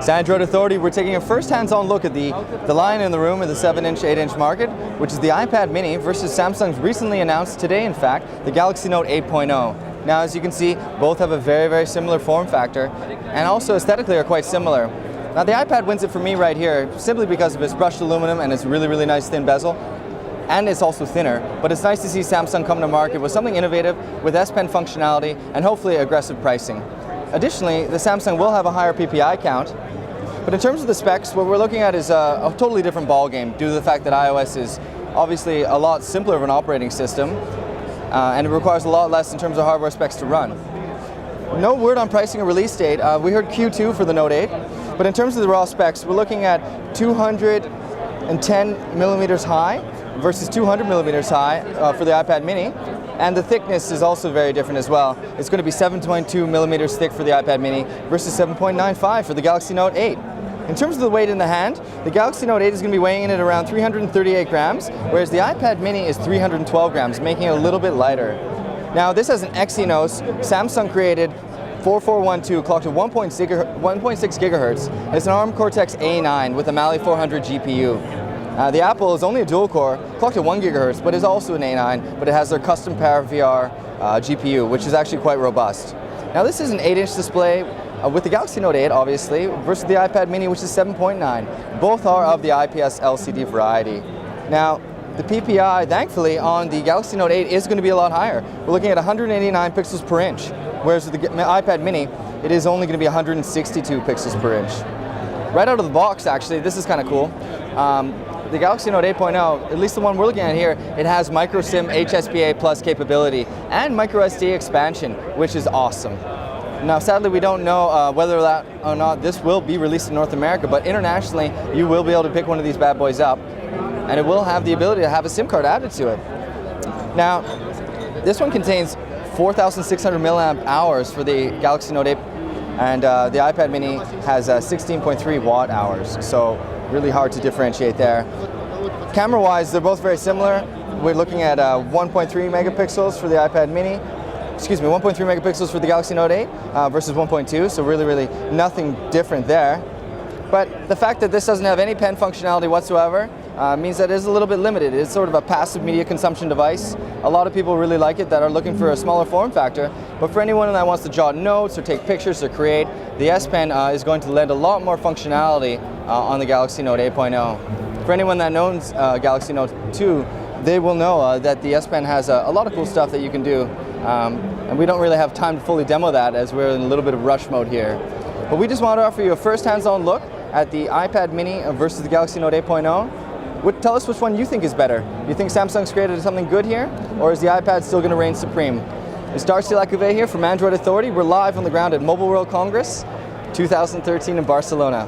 It's Android Authority. We're taking a first hands-on look at the lion in the room in the 7-inch, 8-inch market, which is the iPad mini versus Samsung's recently announced today, in fact, the Galaxy Note 8.0. Now, as you can see, both have a very, very similar form factor and also aesthetically are quite similar. Now, the iPad wins it for me right here simply because of its brushed aluminum and its really, really nice thin bezel. And it's also thinner, but it's nice to see Samsung come to market with something innovative with S Pen functionality and hopefully aggressive pricing. Additionally, the Samsung will have a higher PPI count, but in terms of the specs, what we're looking at is a totally different ballgame due to the fact that iOS is obviously a lot simpler of an operating system, and it requires a lot less in terms of hardware specs to run. No word on pricing or release date. We heard Q2 for the Note 8, but in terms of the raw specs, we're looking at 210 millimeters high versus 200 millimeters high for the iPad mini. And the thickness is also very different as well. It's going to be 7.2 millimeters thick for the iPad mini versus 7.95 for the Galaxy Note 8. In terms of the weight in the hand, the Galaxy Note 8 is going to be weighing in at around 338 grams, whereas the iPad mini is 312 grams, making it a little bit lighter. Now, this has an Exynos Samsung created 4412 clocked at 1.6 gigahertz. It's an ARM Cortex A9 with a Mali 400 GPU. The Apple is only a dual-core, clocked at 1 gigahertz, but is also an A9, but it has their custom PowerVR GPU, which is actually quite robust. Now, this is an 8-inch display with the Galaxy Note 8, obviously, versus the iPad mini, which is 7.9. Both are of the IPS LCD variety. Now, the PPI, thankfully, on the Galaxy Note 8 is going to be a lot higher. We're looking at 189 pixels per inch, whereas with the iPad mini, it is only going to be 162 pixels per inch. Right out of the box, actually, this is kind of cool. The Galaxy Note 8.0, at least the one we're looking at here, it has microSIM HSPA Plus capability and microSD expansion, which is awesome. Now, sadly, we don't know whether or not this will be released in North America, but internationally, you will be able to pick one of these bad boys up, and it will have the ability to have a SIM card added to it. Now, this one contains 4,600 milliamp hours for the Galaxy Note 8, and the iPad mini has 16.3 watt hours, so really hard to differentiate there. Camera-wise, they're both very similar. We're looking at 1.3 megapixels for the iPad mini, 1.3 megapixels for the Galaxy Note 8 versus 1.2, so really nothing different there. But the fact that this doesn't have any pen functionality whatsoever means that it is a little bit limited. It's sort of a passive media consumption device. A lot of people really like it that are looking for a smaller form factor, but for anyone that wants to jot notes or take pictures or create, the S Pen is going to lend a lot more functionality on the Galaxy Note 8.0. For anyone that owns Galaxy Note 2, they will know that the S Pen has a lot of cool stuff that you can do, and we don't really have time to fully demo that as we're in a little bit of rush mode here. But we just wanted to offer you a first hands-on look at the iPad mini versus the Galaxy Note 8.0. Tell us which one you think is better. Do you think Samsung's created something good here, or is the iPad still going to reign supreme? It's Darcy Lacouvet here from Android Authority. We're live on the ground at Mobile World Congress 2013 in Barcelona.